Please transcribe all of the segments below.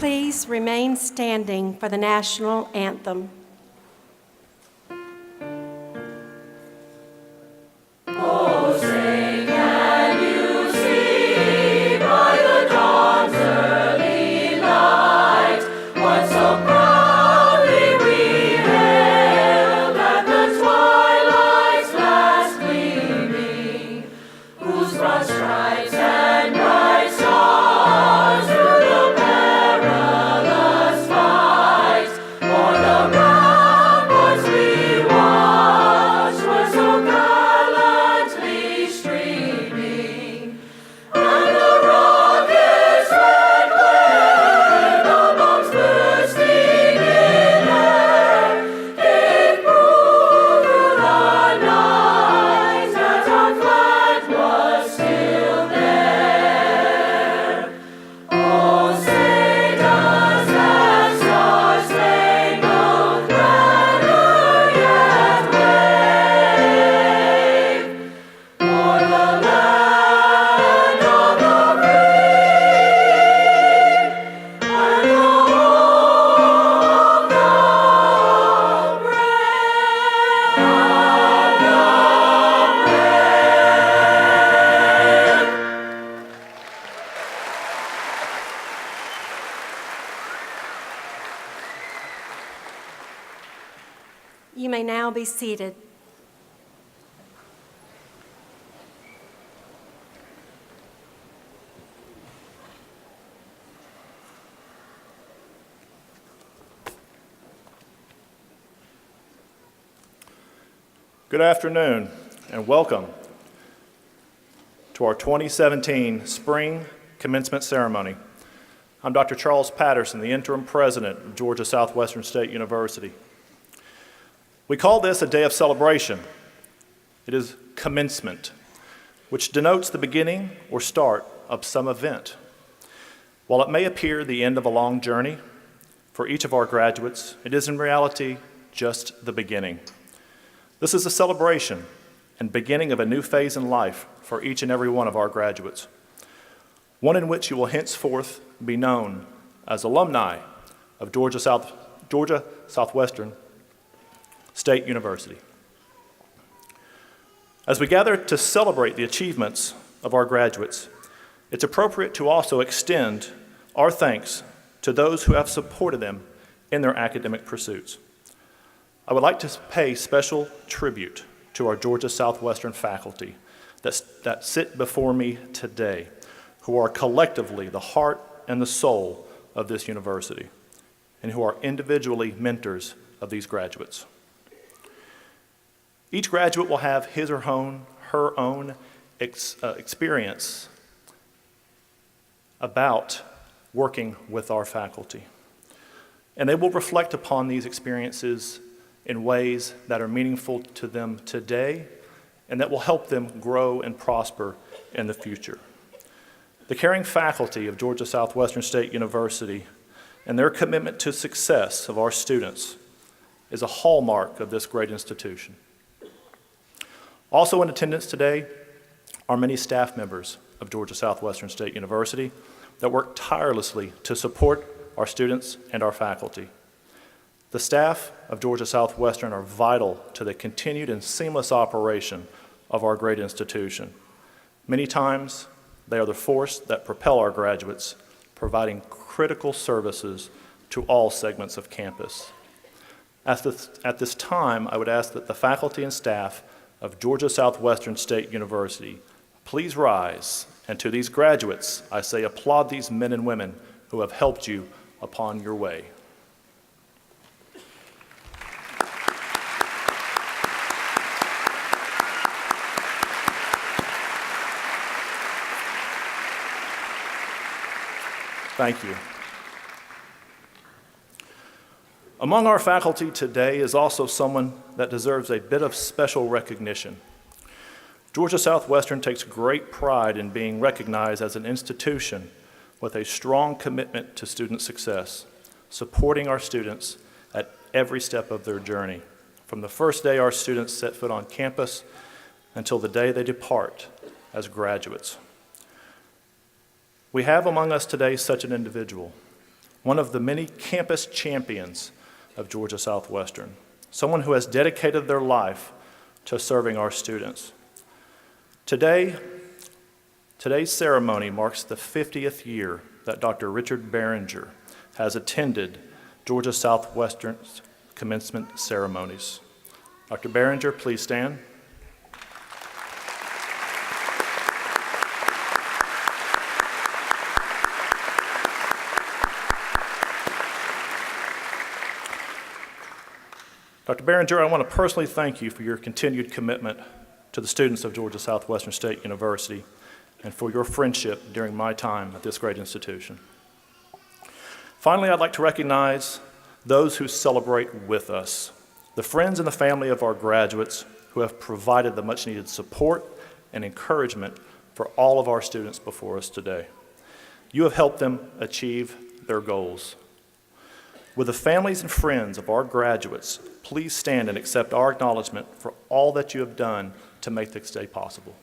please remain standing for the national anthem? You may now be seated. Good afternoon and welcome to our 2017 Spring Commencement Ceremony. I'm Dr. Charles Patterson, the interim president of Georgia Southwestern State University. We call this a day of celebration. It is commencement, which denotes the beginning or start of some event. While it may appear the end of a long journey, for each of our graduates, it is in reality just the beginning. This is a celebration and beginning of a new phase in life for each and every one of our graduates, one in which you will henceforth be known as alumni of Georgia Southwestern State University. As we gather to celebrate the achievements of our graduates, it's appropriate to also extend our thanks to those who have supported them in their academic pursuits. I would like to pay special tribute to our Georgia Southwestern faculty that sit before me today, who are collectively the heart and the soul of this university, and who are individually mentors of these graduates. Each graduate will have his or her own experience about working with our faculty. And they will reflect upon these experiences in ways that are meaningful to them today and that will help them grow and prosper in the future. The caring faculty of Georgia Southwestern State University and their commitment to success of our students is a hallmark of this great institution. Also in attendance today are many staff members of Georgia Southwestern State University that work tirelessly to support our students and our faculty. The staff of Georgia Southwestern are vital to the continued and seamless operation of our great institution. Many times, they are the force that propel our graduates, providing critical services to all segments of campus. At this time, I would ask that the faculty and staff of Georgia Southwestern State University please rise, and to these graduates, I say applaud these men and women who have helped you upon your way. Thank you. Among our faculty today is also someone that deserves a bit of special recognition. Georgia Southwestern takes great pride in being recognized as an institution with a strong commitment to student success, supporting our students at every step of their journey, from the first day our students set foot on campus until the day they depart as graduates. We have among us today such an individual, one of the many campus champions of Georgia Southwestern, someone who has dedicated their life to serving our students. Today's ceremony marks the 50th year that Dr. Richard Behringer has attended Georgia Southwestern's commencement ceremonies. Dr. Behringer, please stand. Dr. Behringer, I want to personally thank you for your continued commitment to the students of Georgia Southwestern State University and for your friendship during my time at this great institution. Finally, I'd like to recognize those who celebrate with us, the friends and the family of our graduates who have provided the much-needed support and encouragement for all of our students before us today. You have helped them achieve their goals. With the families and friends of our graduates, please stand and accept our acknowledgement for all that you have done to make this day possible.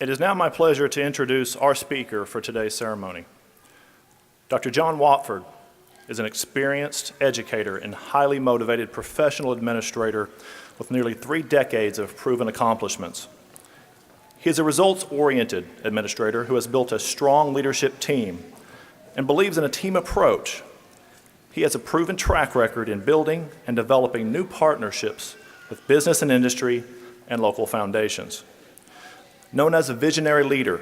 It is now my pleasure to introduce our speaker for today's ceremony. Dr. John Watford is an experienced educator and highly motivated professional administrator with nearly 3 decades of proven accomplishments. He is a results-oriented administrator who has built a strong leadership team and believes in a team approach. He has a proven track record in building and developing new partnerships with business and industry and local foundations. Known as a visionary leader,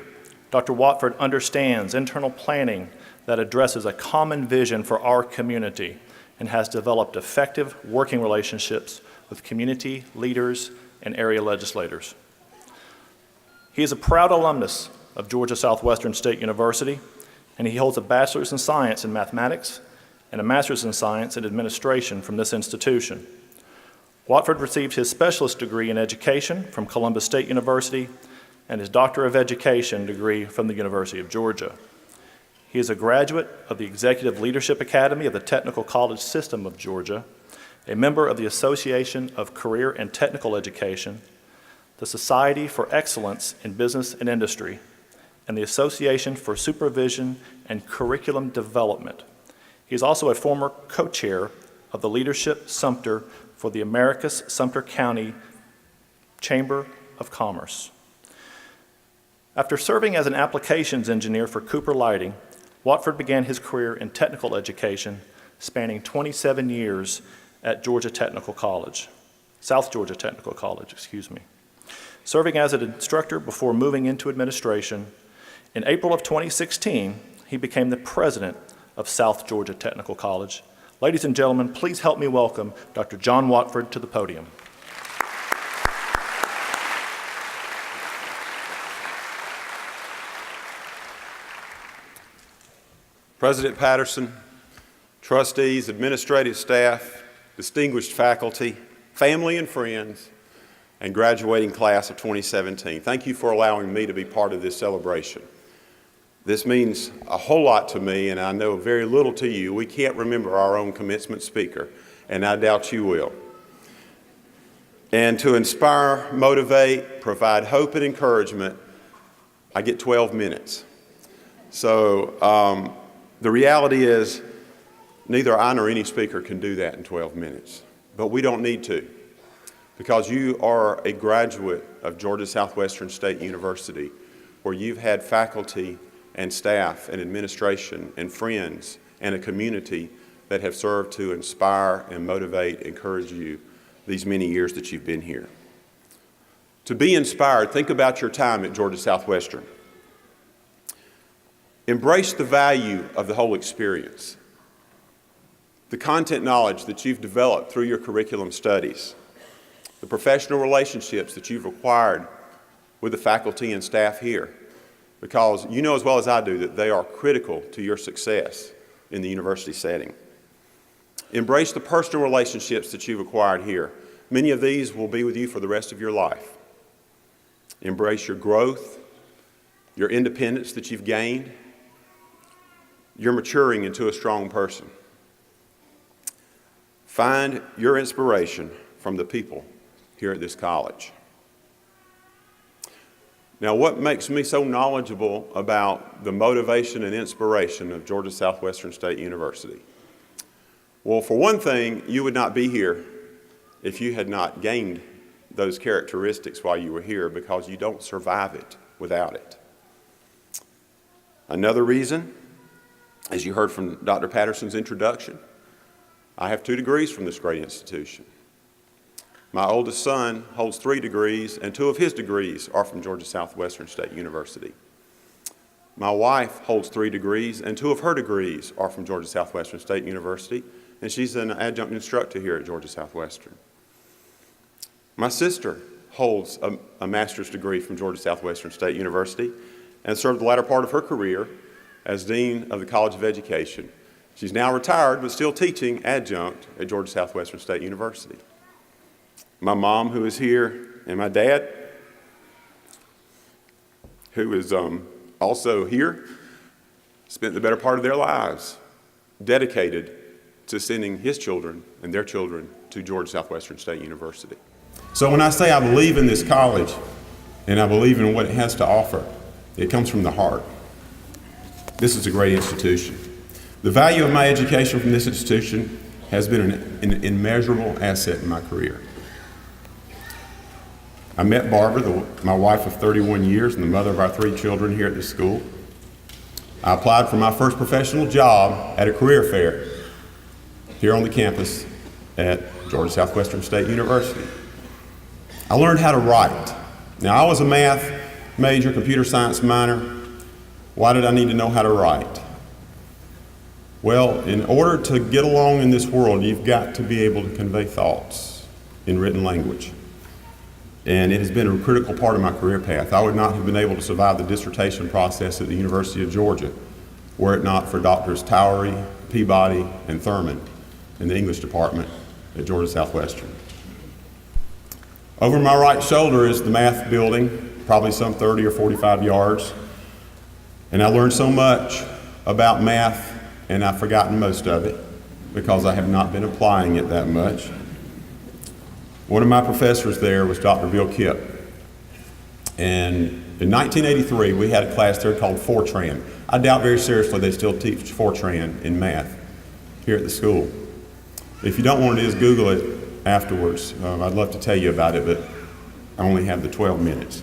Dr. Watford understands internal planning that addresses a common vision for our community and has developed effective working relationships with community leaders and area legislators. He is a proud alumnus of Georgia Southwestern State University, and he holds a bachelor's in science in mathematics and a master's in science and administration from this institution. Watford received his specialist degree in education from Columbus State University and his Doctor of Education degree from the University of Georgia. He is a graduate of the Executive Leadership Academy of the Technical College System of Georgia, a member of the Association of Career and Technical Education, the Society for Excellence in Business and Industry, and the Association for Supervision and Curriculum Development. He is also a former co-chair of the Leadership Sumter for the Americus Sumter County Chamber of Commerce. After serving as an applications engineer for Cooper Lighting, Watford began his career in technical education, spanning 27 years at Georgia Technical College, South Georgia Technical College, serving as an instructor before moving into administration. In April of 2016, he became the president of South Georgia Technical College. Ladies and gentlemen, please help me welcome Dr. John Watford to the podium. President Patterson, trustees, administrative staff, distinguished faculty, family and friends, and graduating class of 2017, thank you for allowing me to be part of this celebration. This means a whole lot to me, and I know very little to you. We can't remember our own commencement speaker, and I doubt you will. And to inspire, motivate, provide hope and encouragement, I get 12 minutes. So the reality is neither I nor any speaker can do that in 12 minutes, but we don't need to, because you are a graduate of Georgia Southwestern State University, where you've had faculty and staff and administration and friends and a community that have served to inspire and motivate, encourage you these many years that you've been here. To be inspired, think about your time at Georgia Southwestern. Embrace the value of the whole experience. The content knowledge that you've developed through your curriculum studies, the professional relationships that you've acquired with the faculty and staff here, because you know as well as I do that they are critical to your success in the university setting. Embrace the personal relationships that you've acquired here. Many of these will be with you for the rest of your life. Embrace your growth, your independence that you've gained. You're maturing into a strong person. Find your inspiration from the people here at this college. Now, what makes me so knowledgeable about the motivation and inspiration of Georgia Southwestern State University? Well, for one thing, you would not be here if you had not gained those characteristics while you were here, because you don't survive it without it. Another reason, as you heard from Dr. Patterson's introduction, I have 2 degrees from this great institution. My oldest son holds 3 degrees, and 2 of his degrees are from Georgia Southwestern State University. My wife holds 3 degrees, and 2 of her degrees are from Georgia Southwestern State University, and she's an adjunct instructor here at Georgia Southwestern. My sister holds a master's degree from Georgia Southwestern State University and served the latter part of her career as Dean of the College of Education. She's now retired, but still teaching adjunct at Georgia Southwestern State University. My mom, who is here, and my dad, who is also here, spent the better part of their lives dedicated to sending his children and their children to Georgia Southwestern State University. So when I say I believe in this college, and I believe in what it has to offer. It comes from the heart. This is a great institution. The value of my education from this institution has been an immeasurable asset in my career. I met Barbara, my wife of 31 years and the mother of our 3 children, here at the school. I applied for my first professional job at a career fair here on the campus at Georgia Southwestern State University. I learned how to write. Now, I was a math major, computer science minor. Why did I need to know how to write? Well, in order to get along in this world, you've got to be able to convey thoughts in written language. And it has been a critical part of my career path. I would not have been able to survive the dissertation process at the University of Georgia were it not for Doctors Towery, Peabody, and Thurman in the English department at Georgia Southwestern. Over my right shoulder is the math building, probably some 30 or 45 yards. And I learned so much about math, and I've forgotten most of it because I have not been applying it that much. One of my professors there was Dr. Bill Kipp. And in 1983, we had a class there called Fortran. I doubt very seriously they still teach Fortran in math here at the school. If you don't want to, just Google it afterwards. I'd love to tell you about it, but I only have the 12 minutes.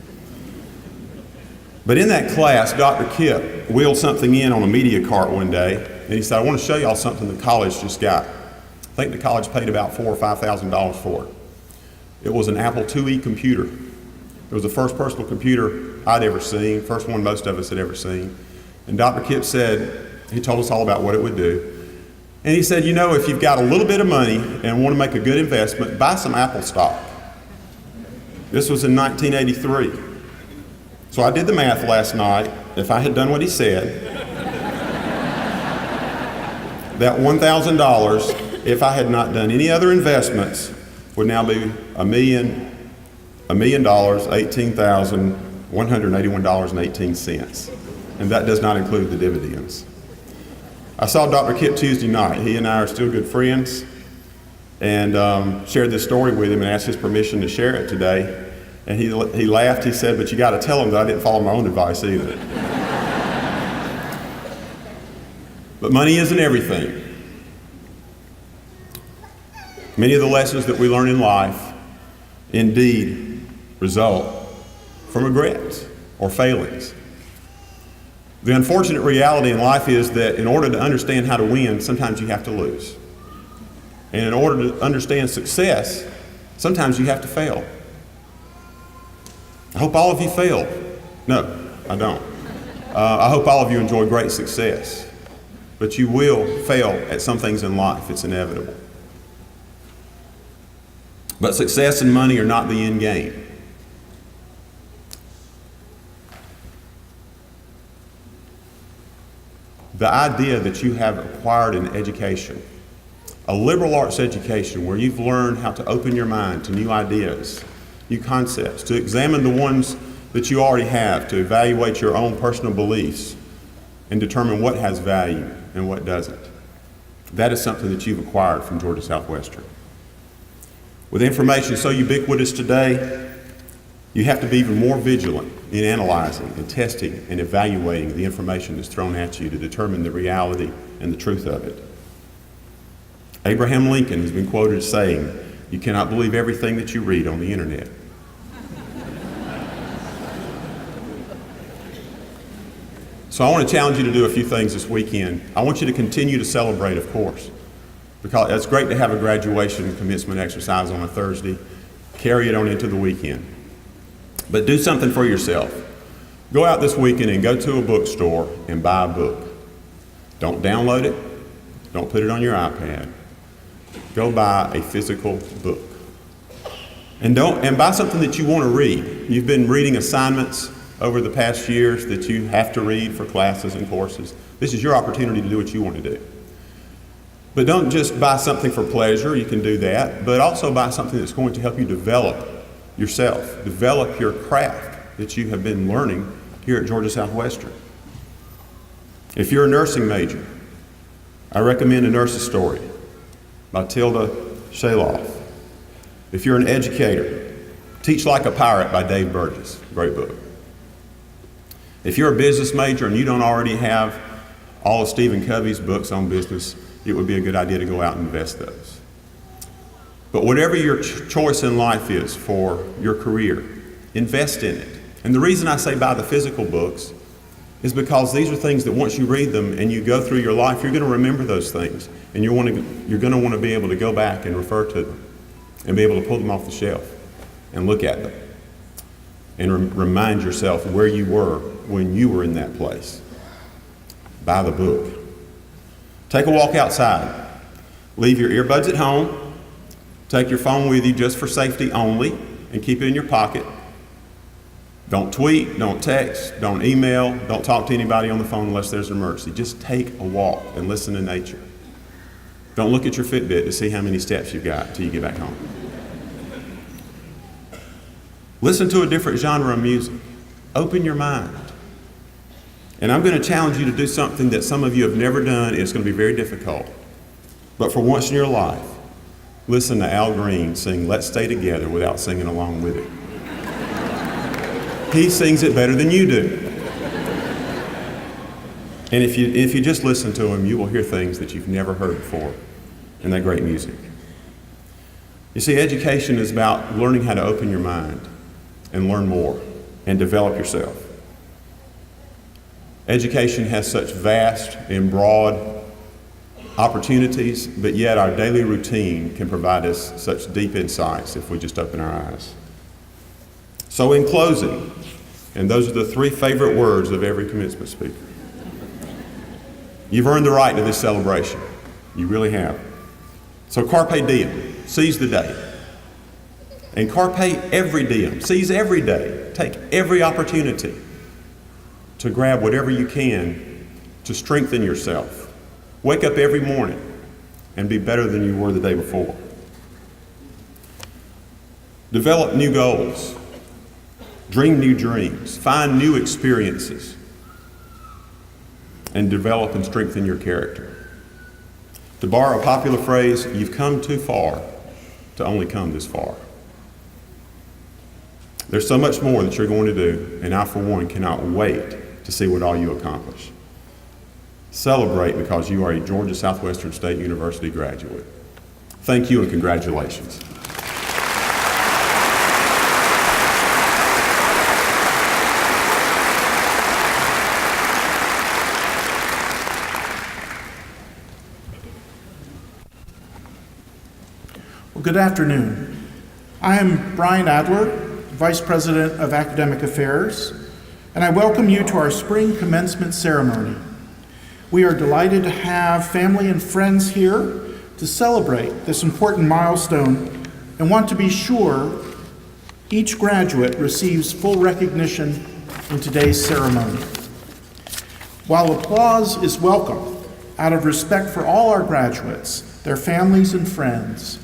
But in that class, Dr. Kipp wheeled something in on a media cart one day, and he said, I want to show y'all something the college just got. I think the college paid about $4,000 or $5,000 for it. It was an Apple IIe computer. It was the first personal computer I'd ever seen, first one most of us had ever seen. And Dr. Kipp said, he told us all about what it would do. And he said, you know, if you've got a little bit of money and want to make a good investment, buy some Apple stock. This was in 1983. So I did the math last night. If I had done what he said, that $1,000, if I had not done any other investments, would now be $1,18,181.18. And that does not include the dividends. I saw Dr. Kipp Tuesday night. He and I are still good friends, and shared this story with him and asked his permission to share it today. And he laughed. He said, but you got to tell him that I didn't follow my own advice either. But money isn't everything. Many of the lessons that we learn in life indeed result from regrets or failings. The unfortunate reality in life is that in order to understand how to win, sometimes you have to lose. And in order to understand success, sometimes you have to fail. I hope all of you fail. No, I don't. I hope all of you enjoy great success. But you will fail at some things in life. It's inevitable. But success and money are not the end game. The idea that you have acquired an education, a liberal arts education where you've learned how to open your mind to new ideas, new concepts, to examine the ones that you already have, to evaluate your own personal beliefs and determine what has value and what doesn't. That is something that you've acquired from Georgia Southwestern. With information so ubiquitous today, you have to be even more vigilant in analyzing and testing and evaluating the information that's thrown at you to determine the reality and the truth of it. Abraham Lincoln has been quoted as saying, "You cannot believe everything that you read on the internet." So I want to challenge you to do a few things this weekend. I want you to continue to celebrate, of course, because it's great to have a graduation and commencement exercise on a Thursday. Carry it on into the weekend. But do something for yourself. Go out this weekend and go to a bookstore and buy a book. Don't download it. Don't put it on your iPad. Go buy a physical book. And buy something that you want to read. You've been reading assignments over the past years that you have to read for classes and courses. This is your opportunity to do what you want to do. But don't just buy something for pleasure. You can do that. But also buy something that's going to help you develop yourself, develop your craft that you have been learning here at Georgia Southwestern. If you're a nursing major, I recommend A Nurse's Story by Tilda Shaloff. If you're an educator, Teach Like a Pirate by Dave Burgess, great book. If you're a business major and you don't already have all of Stephen Covey's books on business, it would be a good idea to go out and invest those. But whatever your choice in life is for your career, invest in it. And the reason I say buy the physical books is because these are things that once you read them and you go through your life, you're going to remember those things. And you're going to want to be able to go back and refer to them and be able to pull them off the shelf and look at them and remind yourself where you were when you were in that place. Buy the book. Take a walk outside. Leave your earbuds at home. Take your phone with you just for safety only and keep it in your pocket. Don't tweet, don't text, don't email, don't talk to anybody on the phone unless there's an emergency. Just take a walk and listen to nature. Don't look at your Fitbit to see how many steps you've got until you get back home. Listen to a different genre of music. Open your mind. And I'm going to challenge you to do something that some of you have never done, and it's going to be very difficult. But for once in your life, listen to Al Green sing Let's Stay Together without singing along with it. He sings it better than you do. And if you just listen to him, you will hear things that you've never heard before in that great music. You see, education is about learning how to open your mind and learn more and develop yourself. Education has such vast and broad opportunities, but yet our daily routine can provide us such deep insights if we just open our eyes. So in closing, and those are the three favorite words of every commencement speaker, you've earned the right to this celebration. You really have. So carpe diem, seize the day. And carpe every diem, seize every day. Take every opportunity to grab whatever you can to strengthen yourself. Wake up every morning and be better than you were the day before. Develop new goals. Dream new dreams. Find new experiences. And develop and strengthen your character. To borrow a popular phrase, you've come too far to only come this far. There's so much more that you're going to do, and I, for one, cannot wait to see what all you accomplish. Celebrate because you are a Georgia Southwestern State University graduate. Thank you and congratulations. Well, good afternoon. I am Brian Adler, Vice President of Academic Affairs, and I welcome you to our spring commencement ceremony. We are delighted to have family and friends here to celebrate this important milestone and want to be sure each graduate receives full recognition in today's ceremony. While applause is welcome, out of respect for all our graduates, their families and friends,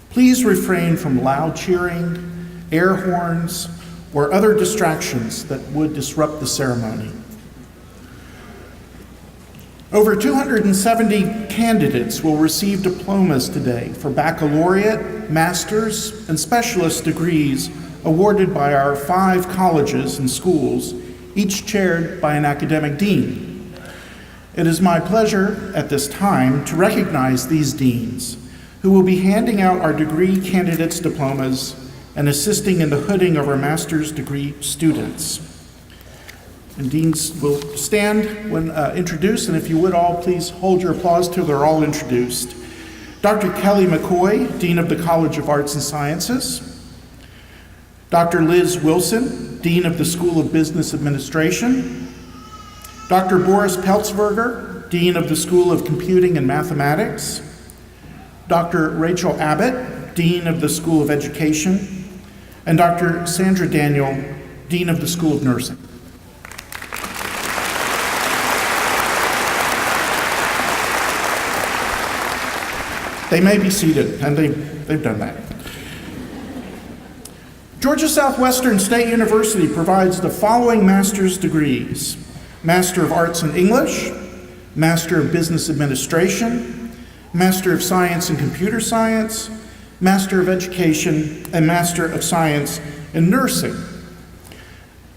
please refrain from loud cheering, air horns, or other distractions that would disrupt the ceremony. Over 270 candidates will receive diplomas today for baccalaureate, master's, and specialist degrees awarded by our 5 colleges and schools, each chaired by an academic dean. It is my pleasure at this time to recognize these deans, who will be handing out our degree candidates' diplomas and assisting in the hooding of our master's degree students. And deans will stand when introduced, and if you would all please hold your applause till they're all introduced. Dr. Kelly McCoy, Dean of the College of Arts and Sciences. Dr. Liz Wilson, Dean of the School of Business Administration. Dr. Boris Peltzberger, Dean of the School of Computing and Mathematics. Dr. Rachel Abbott, Dean of the School of Education, and Dr. Sandra Daniel, Dean of the School of Nursing. They may be seated, and they've done that. Georgia Southwestern State University provides the following master's degrees: Master of Arts in English, Master of Business Administration, Master of Science in Computer Science, Master of Education, and Master of Science in nursing.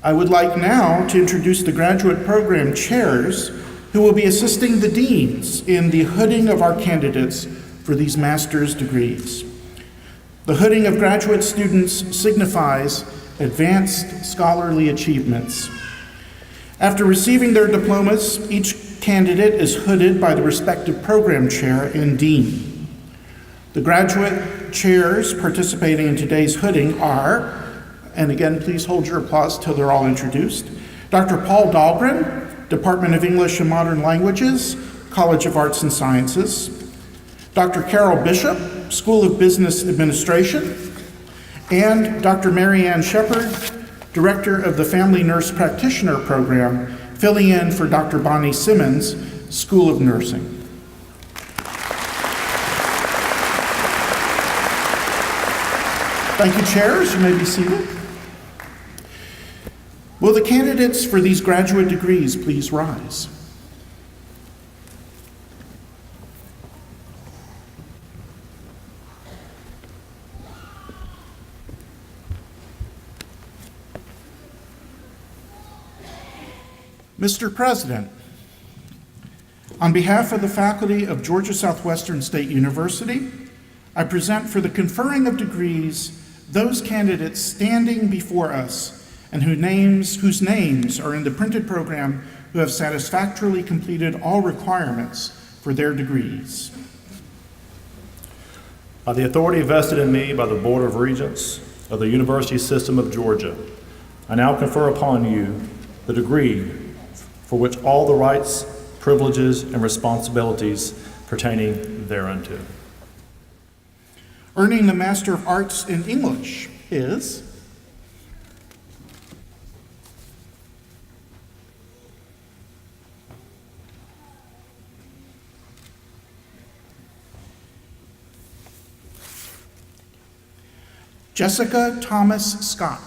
I would like now to introduce the graduate program chairs who will be assisting the deans in the hooding of our candidates for these master's degrees. The hooding of graduate students signifies advanced scholarly achievements. After receiving their diplomas, each candidate is hooded by the respective program chair and dean. The graduate chairs participating in today's hooding are, and again, please hold your applause till they're all introduced, Dr. Paul Dahlgren, Department of English and Modern Languages, College of Arts and Sciences, Dr. Carol Bishop, School of Business Administration, and Dr. Mary Ann Shepard, Director of the Family Nurse Practitioner Program, filling in for Dr. Bonnie Simmons, School of Nursing. Thank you, chairs. You may be seated. Will the candidates for these graduate degrees please rise? Mr. President, on behalf of the faculty of Georgia Southwestern State University, I present for the conferring of degrees those candidates standing before us and whose names are in the printed program who have satisfactorily completed all requirements for their degrees. By the authority vested in me by the Board of Regents of the University System of Georgia, I now confer upon you the degree for which all the rights, privileges, and responsibilities pertaining thereunto. Earning the Master of Arts in English is Jessica Thomas Scott.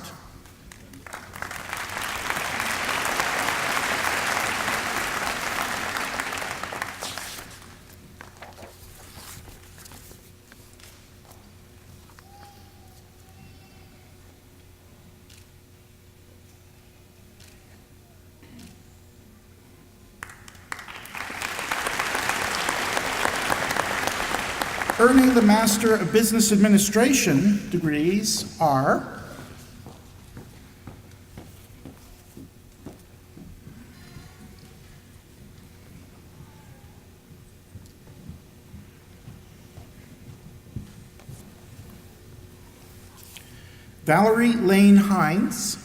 Earning the Master of Business Administration degrees are Valerie Lane Hines,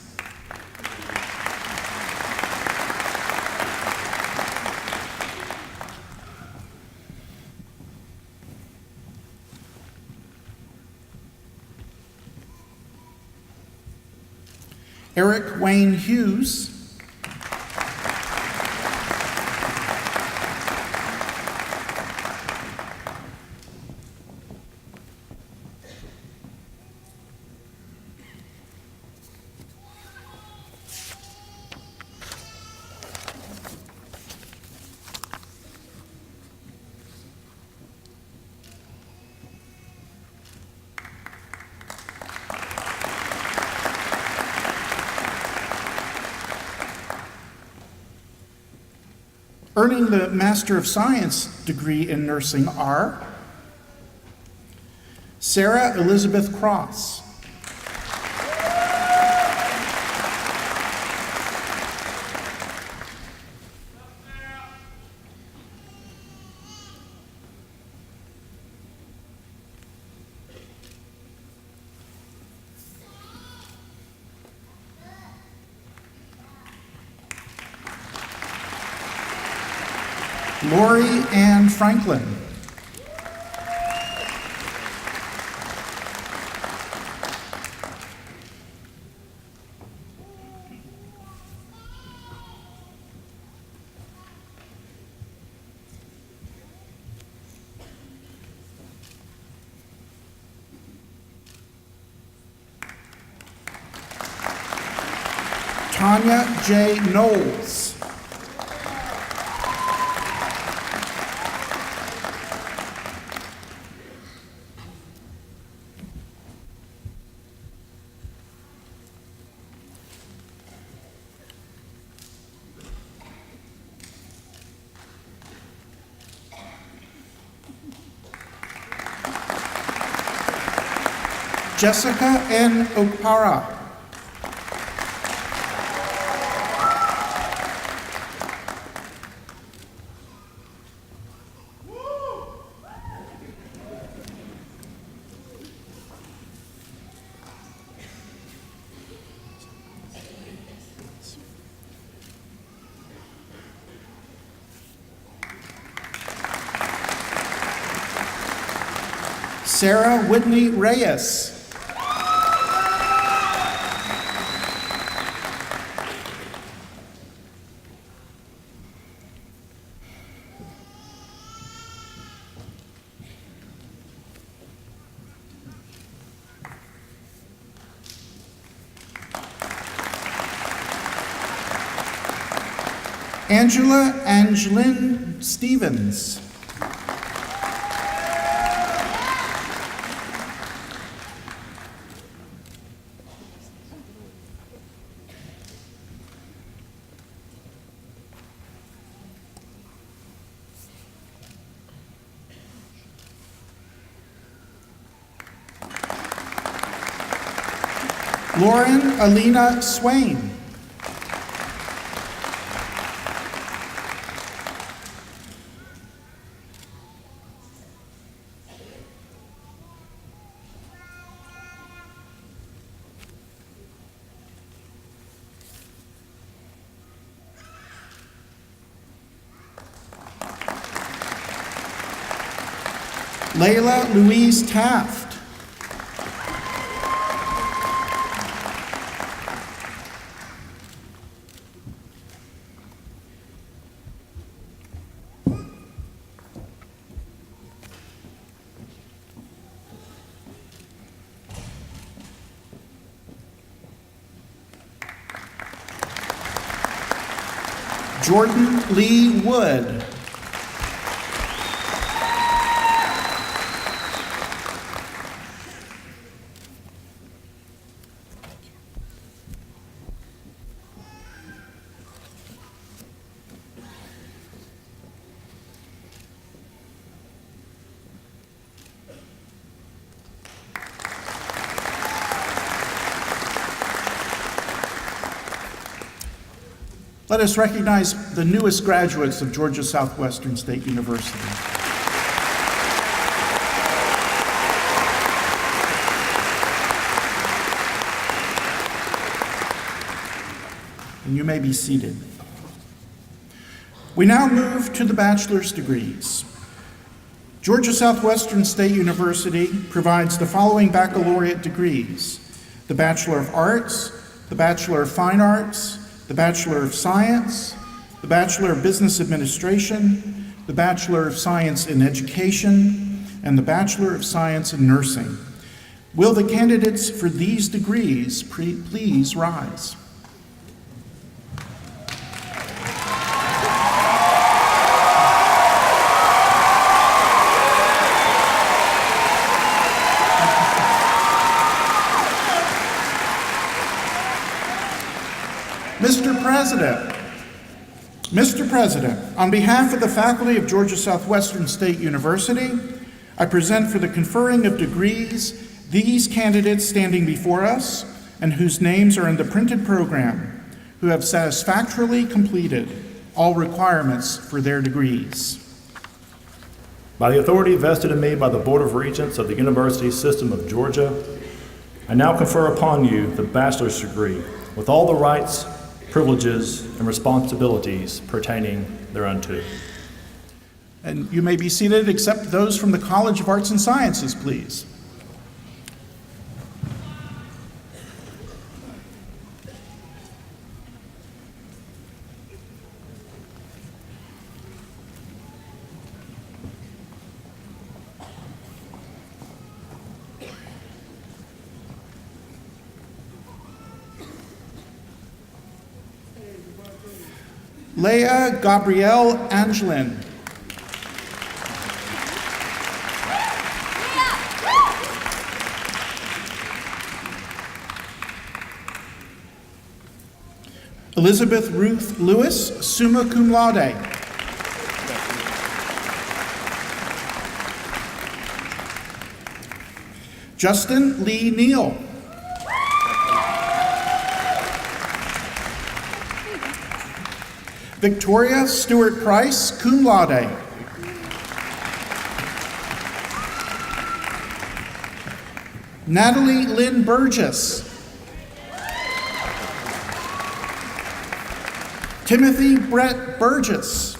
Eric Wayne Hughes, earning the Master of Science degree in nursing are Sarah Elizabeth Cross, Lori Ann Franklin, Tanya J. Knowles, Jessica N. Okpara. Sarah Whitney Reyes. Angela Angeline Stevens. Lauren Alina Swain. Layla Louise Taft. Jordan Lee Wood. Let us recognize the newest graduates of Georgia Southwestern State University. And you may be seated. We now move to the bachelor's degrees. Georgia Southwestern State University provides the following baccalaureate degrees: the Bachelor of Arts, the Bachelor of Fine Arts, the Bachelor of Science, the Bachelor of Business Administration, the Bachelor of Science in Education, and the Bachelor of Science in Nursing. Will the candidates for these degrees please rise? Mr. President, on behalf of the faculty of Georgia Southwestern State University, I present for the conferring of degrees these candidates standing before us and whose names are in the printed program, who have satisfactorily completed all requirements for their degrees. By the authority vested in me by the Board of Regents of the University System of Georgia, I now confer upon you the bachelor's degree with all the rights, privileges, and responsibilities pertaining thereunto. And you may be seated, except those from the College of Arts and Sciences, please. Leah Gabrielle Angelin. Elizabeth Ruth Lewis, summa cum laude. Justin Lee Neal. Victoria Stewart Price, cum laude. Natalie Lynn Burgess. Timothy Brett Burgess.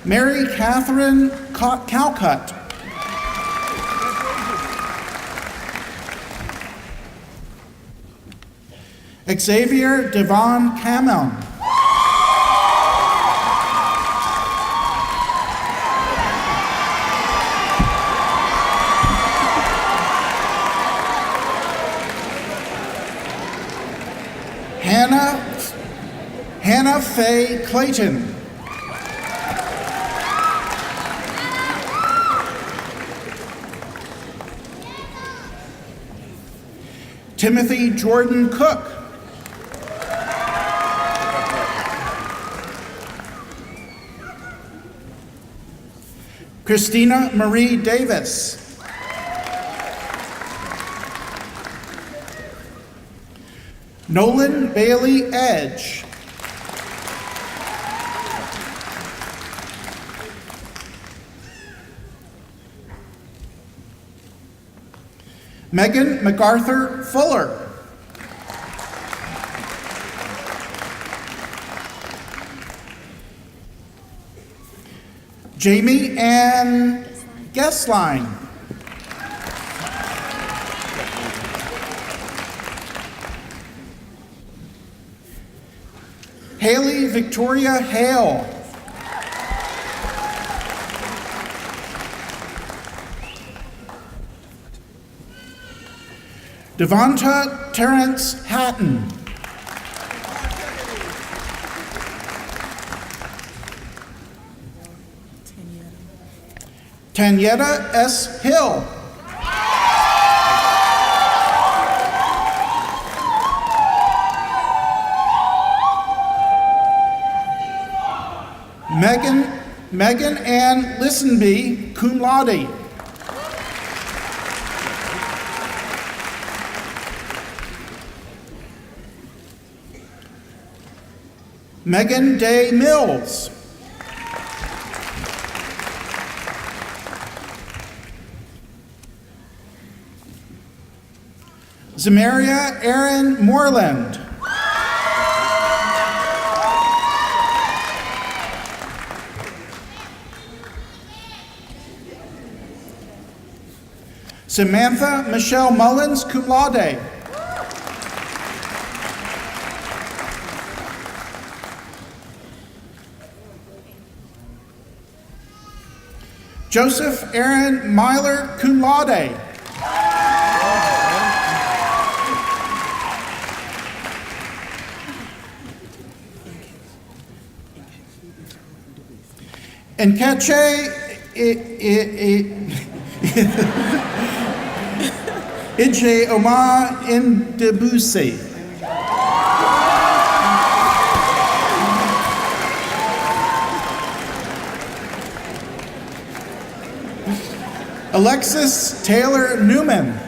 Mary Catherine Calcutt. Xavier Devon Camel. Hannah Faye Clayton. Timothy Jordan Cook. Christina Marie Davis. Nolan Bailey Edge. Megan MacArthur Fuller. Jamie Ann Gessline. Haley Victoria Hale. Devonta Terrence Hatton. Tanyetta S. Hill. Megan Ann Listenby, cum laude. Megan Day Mills. Zamaria Erin Moreland. Samantha Michelle Mullins, cum laude. Joseph Aaron Myler, cum laude. Nkeche Ije Oma Ndebuse. Alexis Taylor Newman.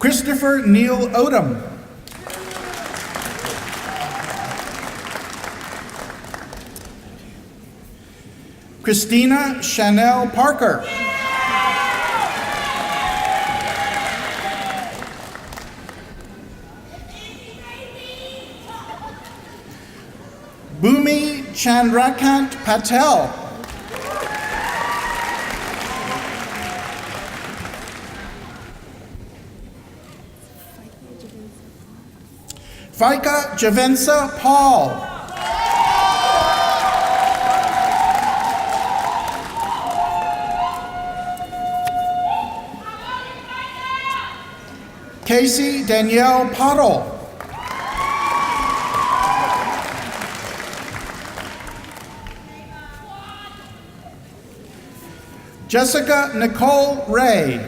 Christopher Neil Odom. Christina Chanel Parker. Bhumi Chandrakant Patel. Fika Javensa Paul. Casey Danielle Pottle. Jessica Nicole Ray.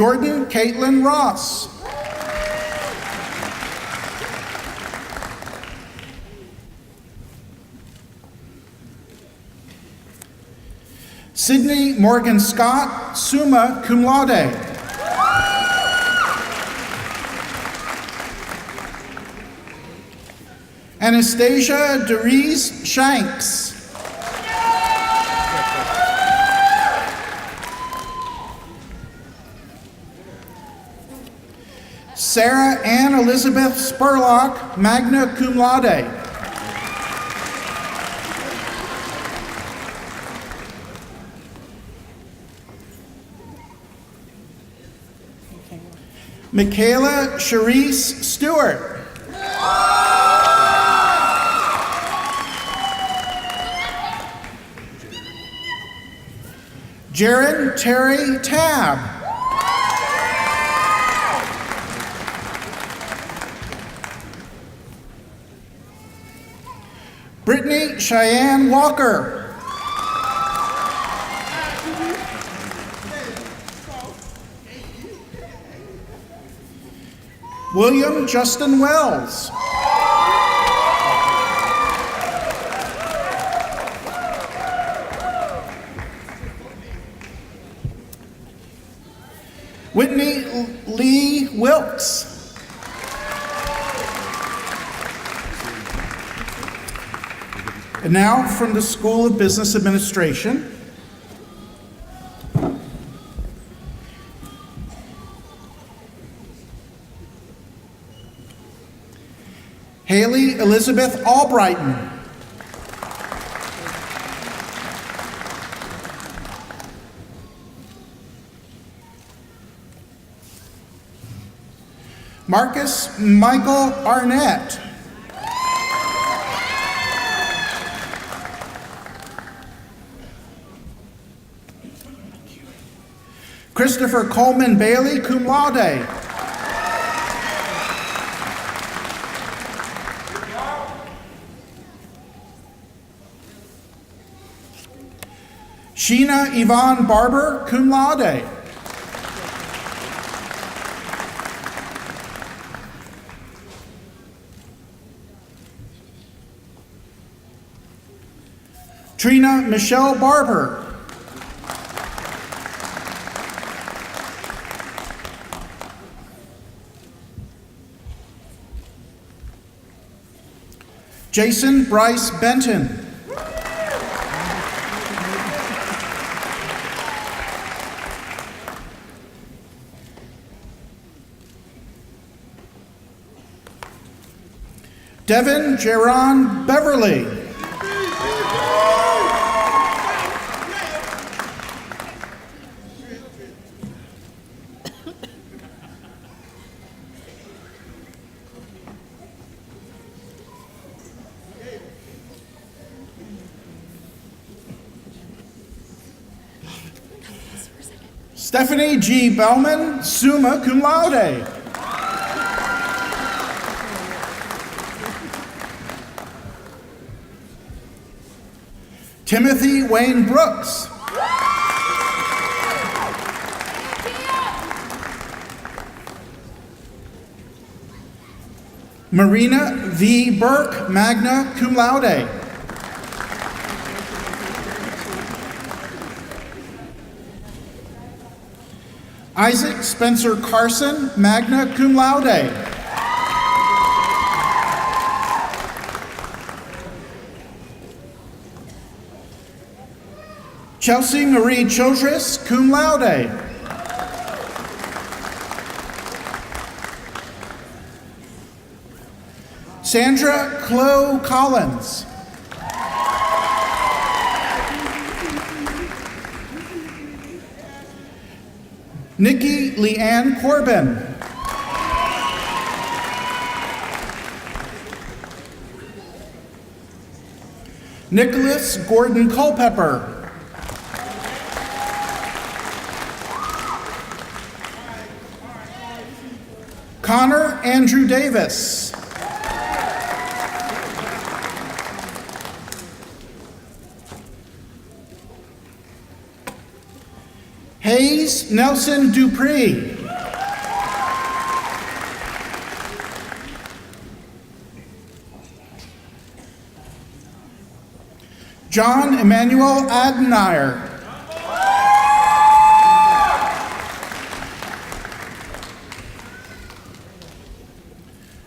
Jordan Caitlin Ross. Sydney Morgan Scott, summa cum laude. Anastasia Derice Shanks. Sarah Ann Elizabeth Spurlock, magna cum laude. Michaela Charisse Stewart. Jaron Terry Tabb. Brittany Cheyenne Walker. William Justin Wells. Whitney Lee Wilkes. And now from the School of Business Administration, Haley Elizabeth Albrighton. Marcus Michael Arnett. Christopher Coleman Bailey, cum laude. Sheena Yvonne Barber, cum laude. Trina Michelle Barber. Jason Bryce Benton. Devin Jaron Beverly. Stephanie G. Bellman, summa cum laude. Timothy Wayne Brooks. Marina V. Burke, magna cum laude. Isaac Spencer Carson, magna cum laude. Chelsea Marie Childress, cum laude. Sandra Chloe Collins. Nikki Leanne Corbin. Nicholas Gordon Culpepper. Connor Andrew Davis. Hayes Nelson Dupree. John Emmanuel Adenauer.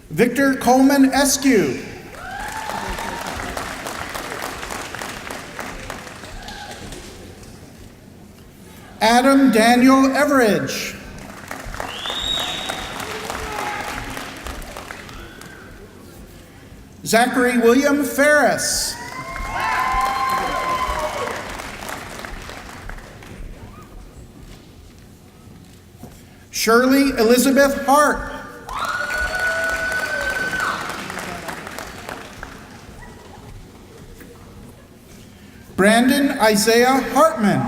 Victor Coleman Eskew. Adam Daniel Everidge. Zachary William Ferris. Shirley Elizabeth Hart. Brandon Isaiah Hartman.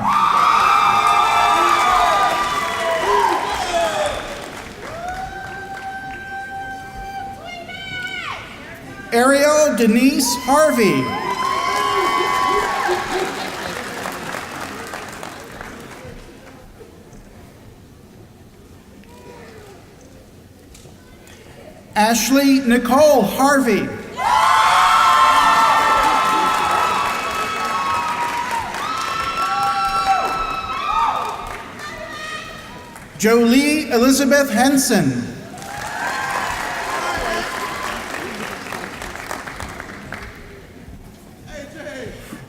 Ariel Denise Harvey. Ashley Nicole Harvey. Jolie Elizabeth Henson.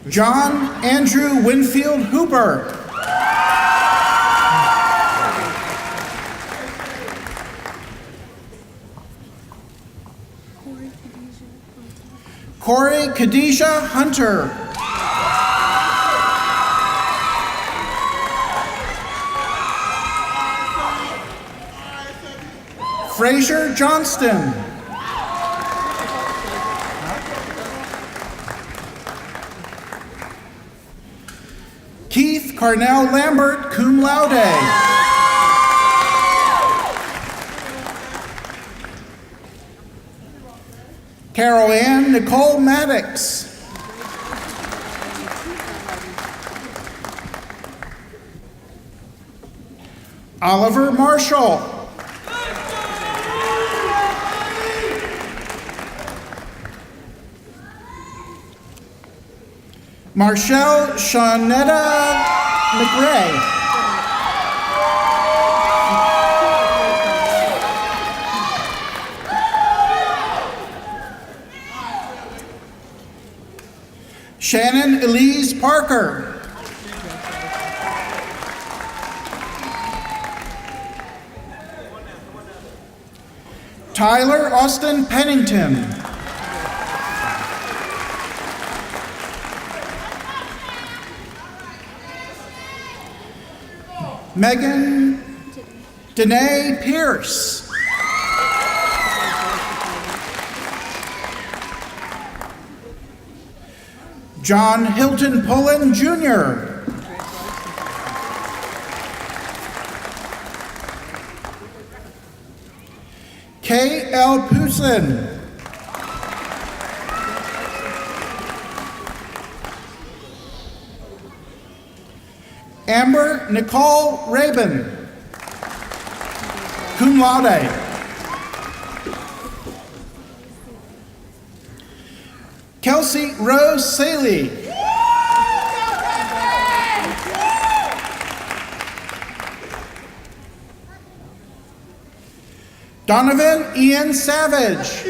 John Andrew Winfield Hooper. Corey Khadijah Hunter. Fraser Johnston. Keith Carnell Lambert, cum laude. Carol Ann Nicole Maddox. Oliver Marshall. Marshall Shawnetta McRae. Shannon Elise Parker. Tyler Austin Pennington. Megan Danae Pierce. John Hilton Pullen Jr. K. L. Pusin. Amber Nicole Rabin, cum laude. Kelsey Rose Saley. Donovan Ian Savage.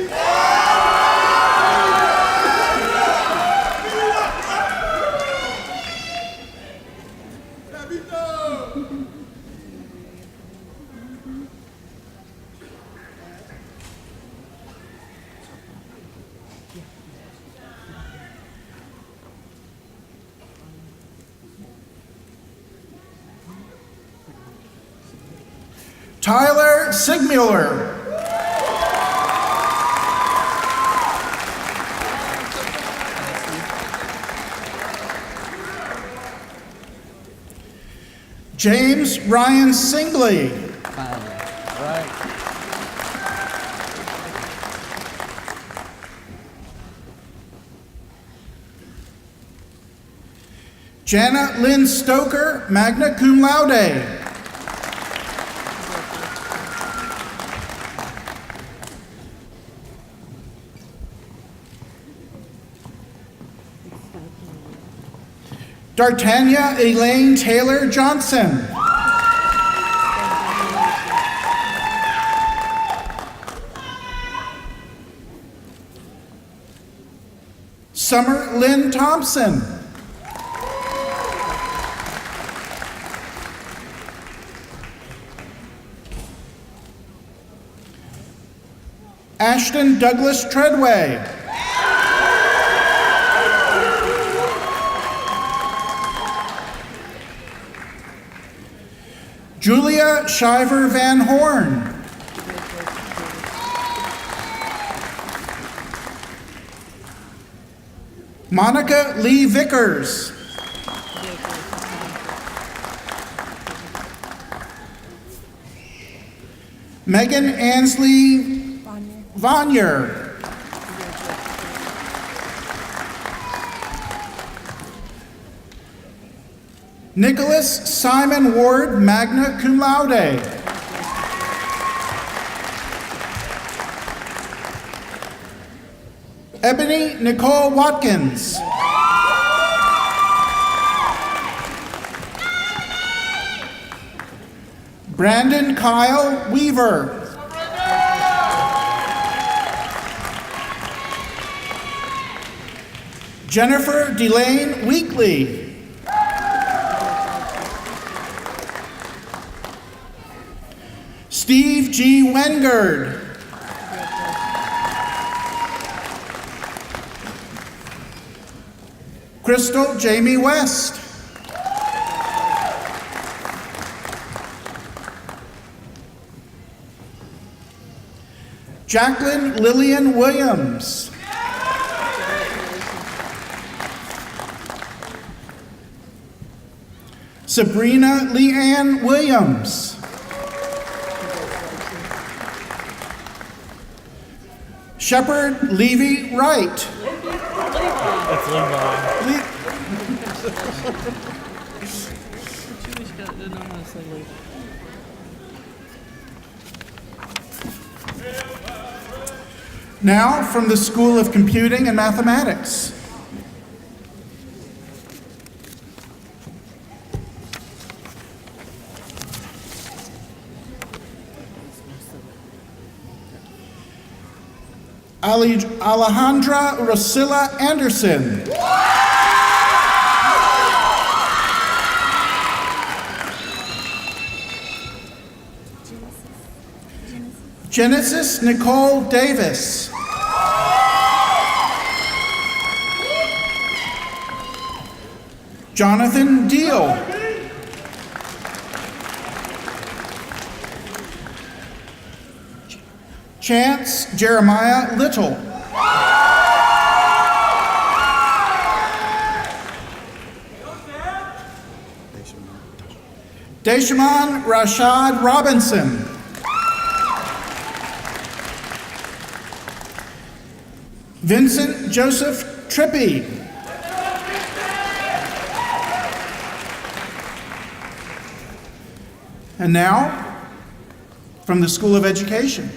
Tyler Sigmuller. James Ryan Singley. Janet Lynn Stoker, magna cum laude. D'Artagnan Elaine Taylor Johnson. Summer Lynn Thompson. Ashton Douglas Treadway. Julia Shiver Van Horn. Monica Lee Vickers. Megan Ansley Vanier. Nicholas Simon Ward, magna cum laude. Ebony Nicole Watkins. Brandon Kyle Weaver. Jennifer Delane Weekly. Steve G. Wengard. Crystal Jamie West. Jacqueline Lillian Williams. Sabrina Leanne Williams. Shepard Levy Wright. That's Levi. Now from the School of Computing and Mathematics. Alejandra Rosilla Anderson. Genesis Nicole Davis. Jonathan Deal. Chance Jeremiah Little. Deshaman Rashad Robinson. Vincent Joseph Trippi. And now, from the School of Education.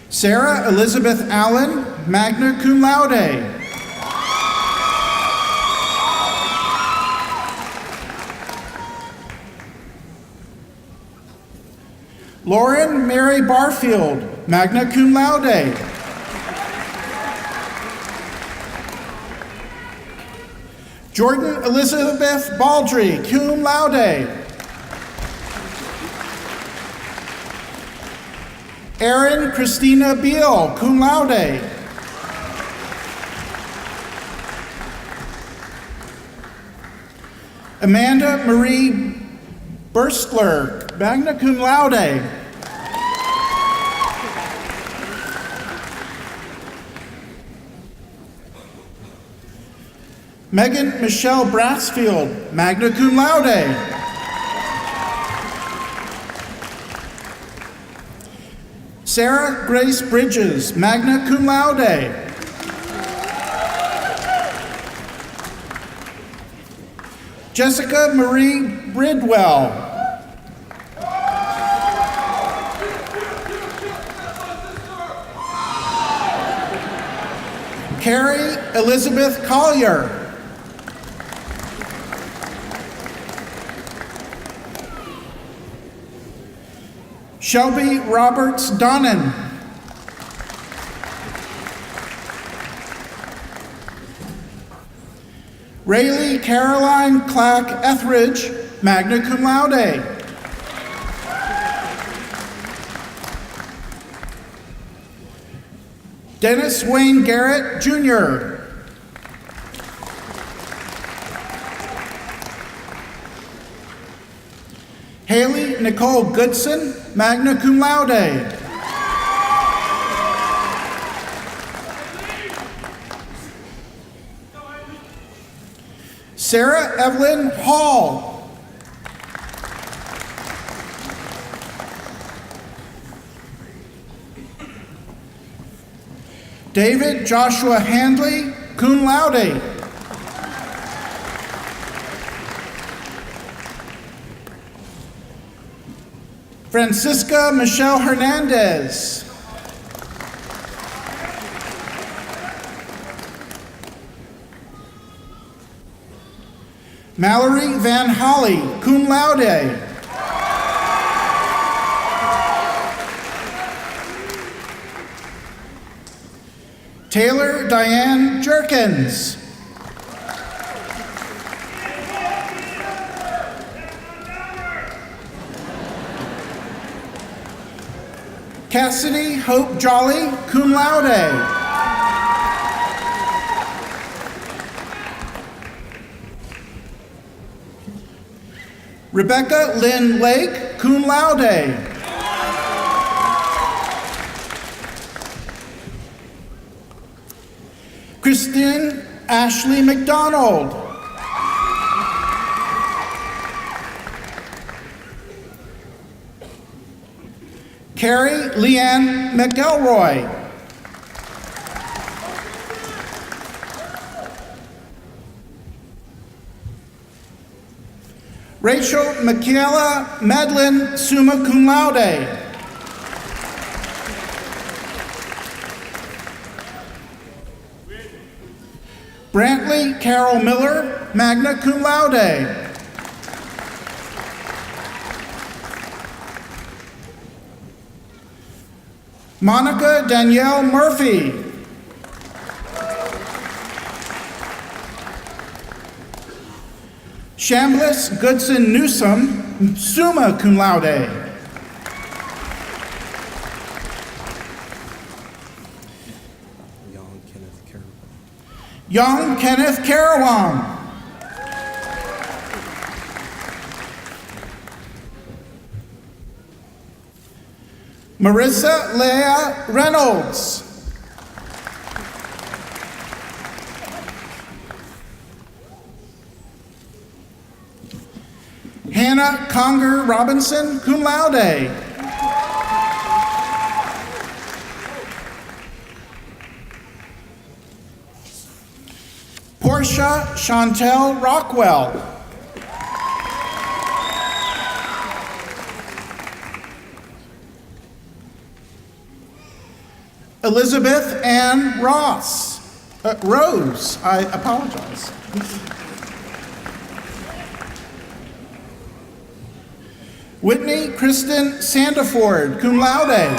Sarah Elizabeth Allen, magna cum laude. Lauren Mary Barfield, magna cum laude. Jordan Elizabeth Baldry, cum laude. Erin Christina Beal, cum laude. Amanda Marie Burstler, magna cum laude. Megan Michelle Brassfield, magna cum laude. Sarah Grace Bridges, magna cum laude. Jessica Marie Bridwell. Carrie Elizabeth Collier. Shelby Roberts Donnan. Rayleigh Caroline Clack Etheridge, magna cum laude. Dennis Wayne Garrett, Jr. Haley Nicole Goodson, magna cum laude. Sarah Evelyn Hall. David Joshua Handley, cum laude. Francisca Michelle Hernandez. Mallory Van Holly, cum laude. Taylor Diane Jerkins. Cassidy Hope Jolly, cum laude. Rebecca Lynn Lake, cum laude. Christine Ashley McDonald. Carrie Leanne McElroy. Rachel Michaela Madeline, summa cum laude. Brantley Carol Miller, magna cum laude. Monica Danielle Murphy. Shambliss Goodson Newsom, summa cum laude. Young Kenneth Carawam. Marissa Leah Reynolds. Hannah Conger Robinson, cum laude. Portia Chantel Rockwell. Elizabeth Ann Rose, I apologize. Whitney Kristen Sandiford, cum laude.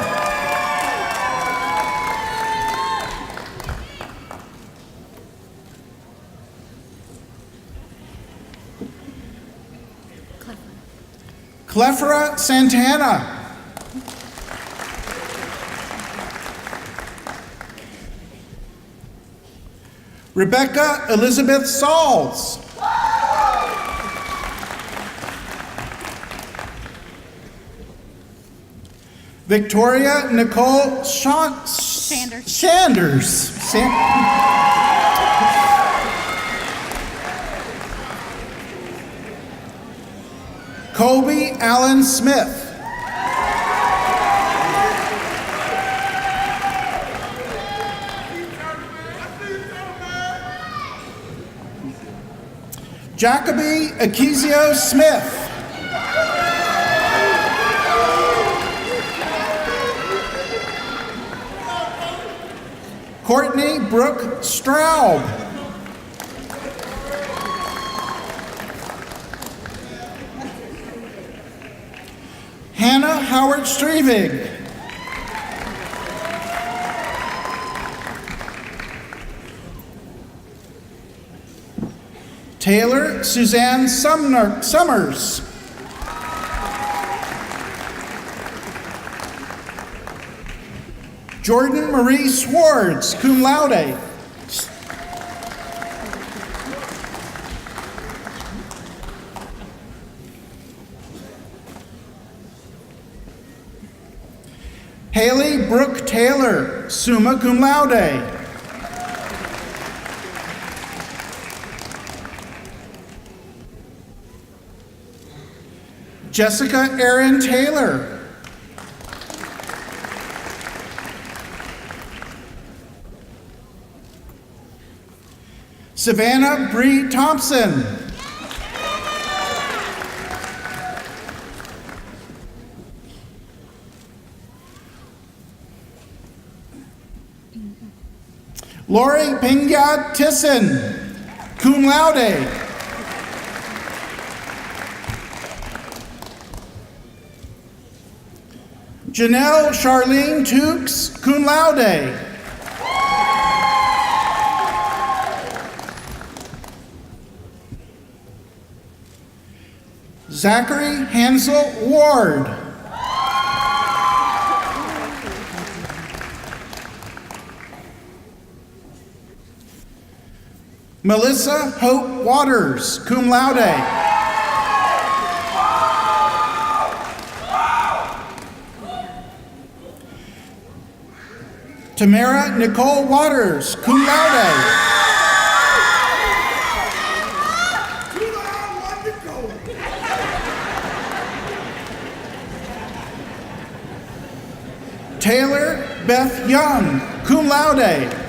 Clefera Santana. Rebecca Elizabeth Sauls. Victoria Nicole Sanders. Colby Allen Smith. Jacoby Akizio Smith. Courtney Brooke Straub. Hannah Howard Strevig. Taylor Suzanne Summers. Jordan Marie Swartz, cum laude. Haley Brooke Taylor, summa cum laude. Jessica Erin Taylor. Savannah Bree Thompson. Lori Pingyad Tisson, cum laude. Janelle Charlene Tukes, cum laude. Zachary Hansel Ward. Melissa Hope Waters, cum laude. Tamara Nicole Waters, cum laude. Taylor Beth Young, cum laude.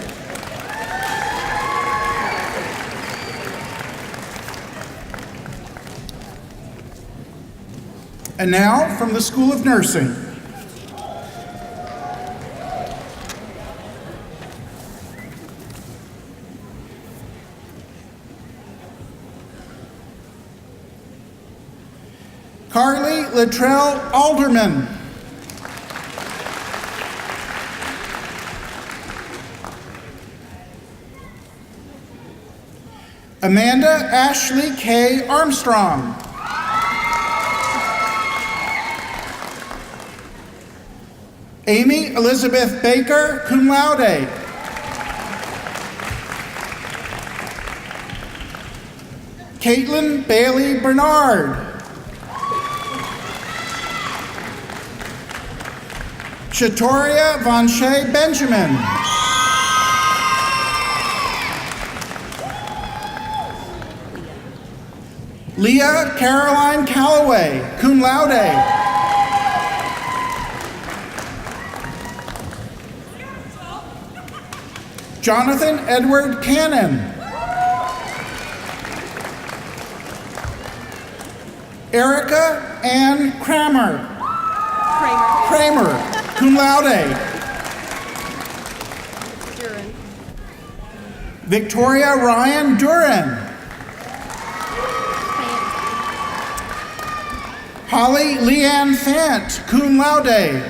And now from the School of Nursing. Carly Latrell Alderman. Amanda Ashley K. Armstrong. Amy Elizabeth Baker, cum laude. Caitlin Bailey Bernard. Shatoria Von Shea Benjamin. Leah Caroline Calloway, cum laude. Jonathan Edward Cannon. Erica Ann Kramer, cum laude. Victoria Ryan Duran. Holly Leanne Fant, cum laude.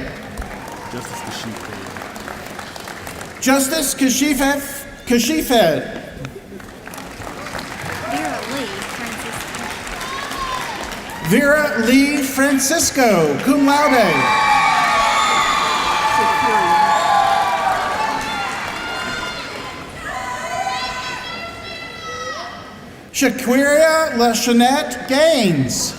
Justice Kashifed. Vera Lee Francisco, cum laude. Shaquiria LaShanette Gaines.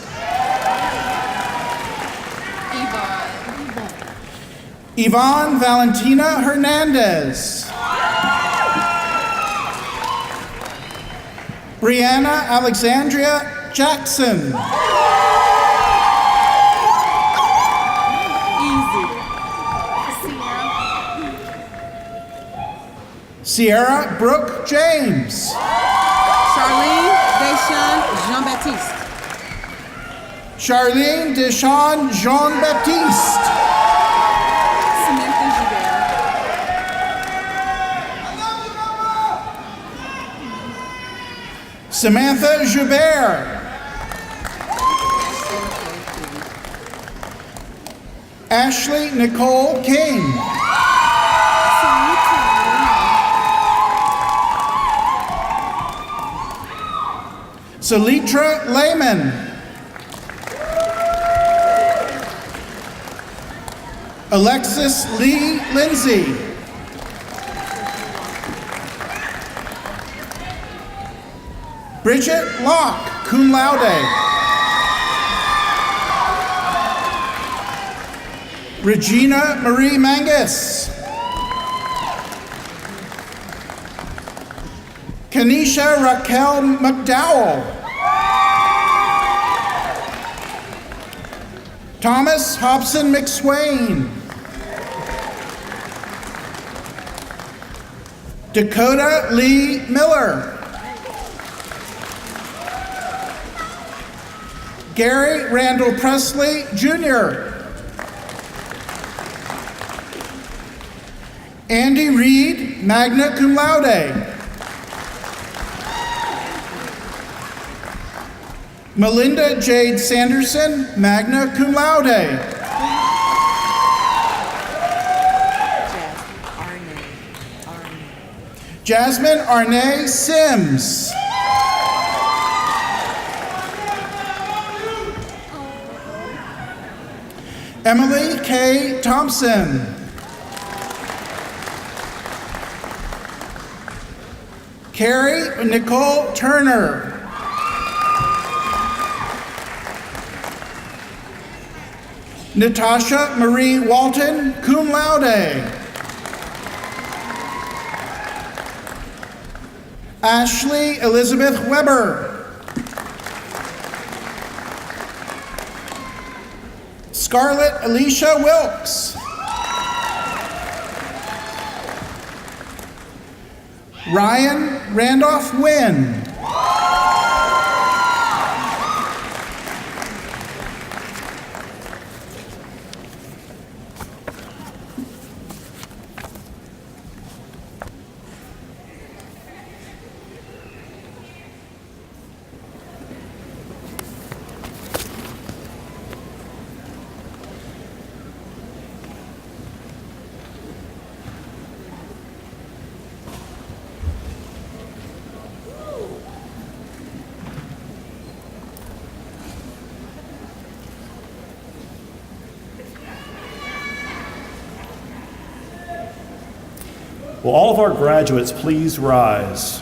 Yvonne Valentina Hernandez. Brianna Alexandria Jackson. Sierra Brooke James. Charlene Deshaun Jean-Baptiste. Charlene Deshawn Jean-Baptiste. Samantha Gilbert. Samantha Joubert. Ashley Nicole King. Salitra Lehman. Alexis Lee Lindsay. Bridget Locke, cum laude. Regina Marie Mangus. Kanisha Raquel McDowell. Thomas Hobson McSwain. Dakota Lee Miller. Gary Randall Presley, Jr. Andy Reed, magna cum laude. Melinda Jade Sanderson, magna cum laude. Jasmine Arnay Sims. Emily K. Thompson. Carrie Nicole Turner. Natasha Marie Walton, cum laude. Ashley Elizabeth Weber. Scarlett Alicia Wilkes. Ryan Randolph Wynn. Will all of our graduates please rise?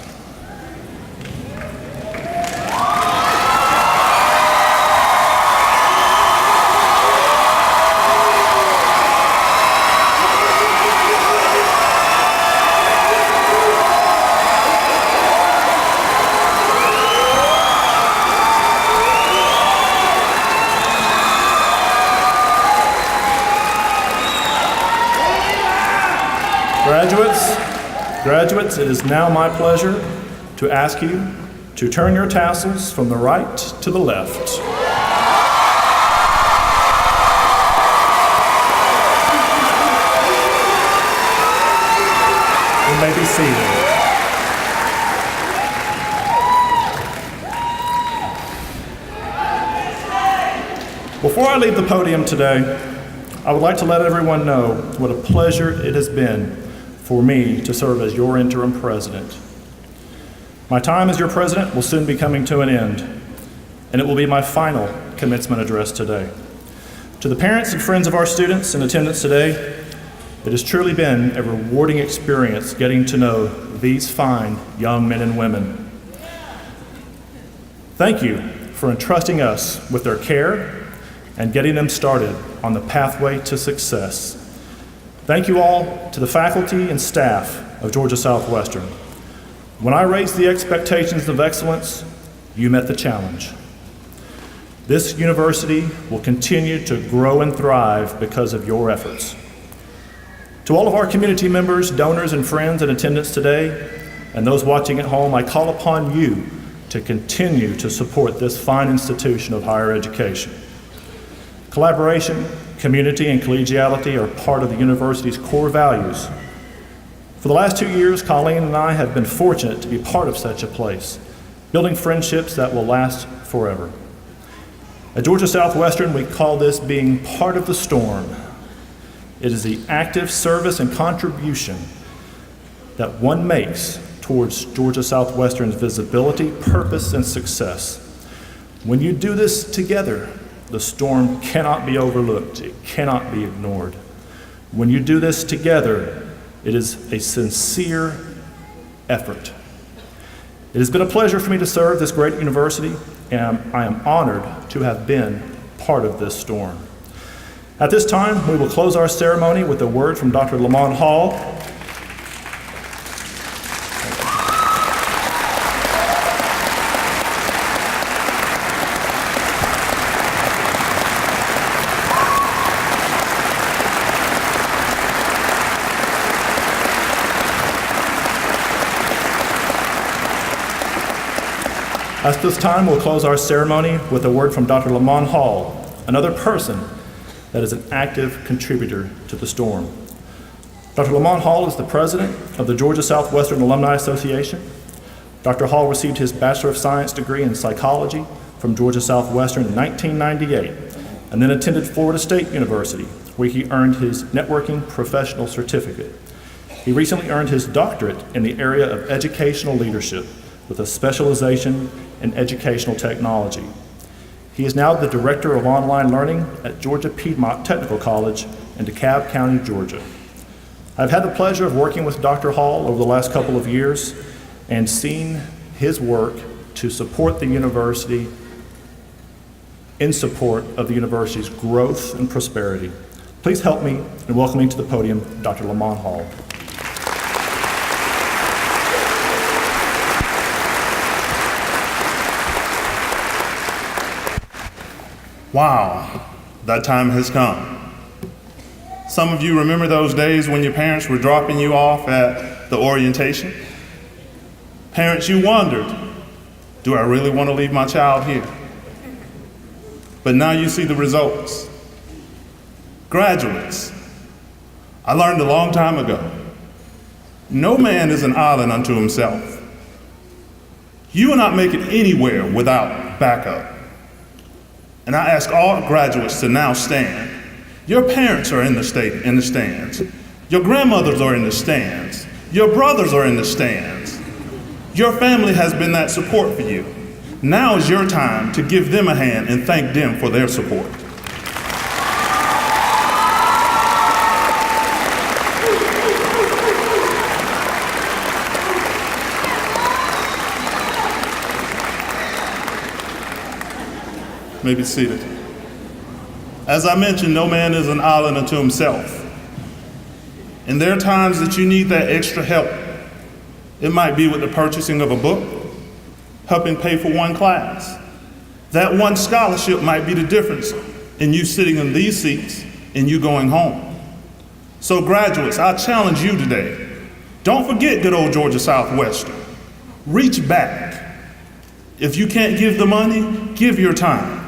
Graduates, it is now my pleasure to ask you to turn your tassels from the right to the left. You may be seated. Before I leave the podium today, I would like to let everyone know what a pleasure it has been for me to serve as your interim president. My time as your president will soon be coming to an end, and it will be my final commencement address today. To the parents and friends of our students in attendance today, it has truly been a rewarding experience getting to know these fine young men and women. Thank you for entrusting us with their care and getting them started on the pathway to success. Thank you all to the faculty and staff of Georgia Southwestern. When I raised the expectations of excellence, you met the challenge. This university will continue to grow and thrive because of your efforts. To all of our community members, donors, and friends in attendance today, and those watching at home, I call upon you to continue to support this fine institution of higher education. Collaboration, community, and collegiality are part of the university's core values. For the last 2 years, Colleen and I have been fortunate to be part of such a place, building friendships that will last forever. At Georgia Southwestern, we call this being part of the storm. It is the active service and contribution that one makes towards Georgia Southwestern's visibility, purpose, and success. When you do this together, the storm cannot be overlooked. It cannot be ignored. When you do this together, it is a sincere effort. It has been a pleasure for me to serve this great university, and I am honored to have been part of this storm. At this time, we will close our ceremony with a word from Dr. Lamont Hall. At this time, we'll close our ceremony with a word from Dr. Lamont Hall, another person that is an active contributor to the storm. Dr. Lamont Hall is the president of the Georgia Southwestern Alumni Association. Dr. Hall received his Bachelor of Science degree in psychology from Georgia Southwestern in 1998, and then attended Florida State University, where he earned his networking professional certificate. He recently earned his doctorate in the area of educational leadership with a specialization in educational technology. He is now the Director of Online Learning at Georgia Piedmont Technical College in DeKalb County, Georgia. I've had the pleasure of working with Dr. Hall over the last couple of years and seen his work to support the university in support of the university's growth and prosperity. Please help me in welcoming to the podium Dr. Lamont Hall. Wow, that time has come. Some of you remember those days when your parents were dropping you off at the orientation? Parents, you wondered, do I really want to leave my child here? But now you see the results. Graduates, I learned a long time ago, no man is an island unto himself. You will not make it anywhere without backup. And I ask all graduates to now stand. Your parents are in the stands. Your grandmothers are in the stands. Your brothers are in the stands. Your family has been that support for you. Now is your time to give them a hand and thank them for their support. You may be seated. As I mentioned, no man is an island unto himself. And there are times that you need that extra help. It might be with the purchasing of a book, helping pay for one class. That one scholarship might be the difference in you sitting in these seats and you going home. So graduates, I challenge you today. Don't forget good old Georgia Southwestern. Reach back. If you can't give the money, give your time.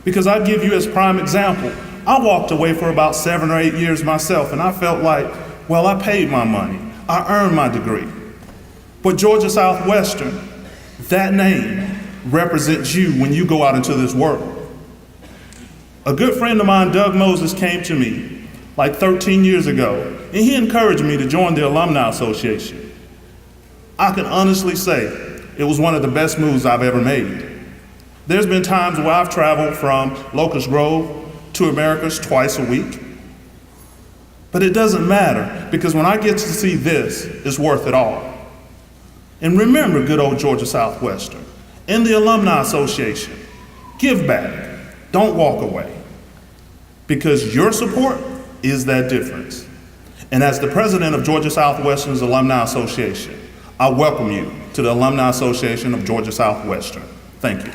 Because I give you as prime example, I walked away for about 7 or 8 years myself, and I felt like, well, I paid my money. I earned my degree. But Georgia Southwestern, that name represents you when you go out into this world. A good friend of mine, Doug Moses, came to me like 13 years ago, and he encouraged me to join the Alumni Association. I can honestly say it was one of the best moves I've ever made. There's been times where I've traveled from Locust Grove to Americas twice a week. But it doesn't matter, because when I get to see this, it's worth it all. And remember good old Georgia Southwestern and the Alumni Association. Give back. Don't walk away. Because your support is that difference. And as the president of Georgia Southwestern's Alumni Association, I welcome you to the Alumni Association of Georgia Southwestern. Thank you.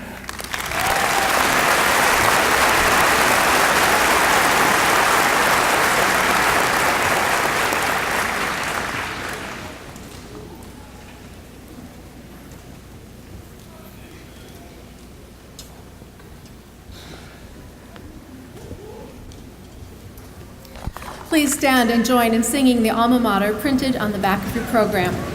Please stand and join in singing the alma mater printed on the back of your program.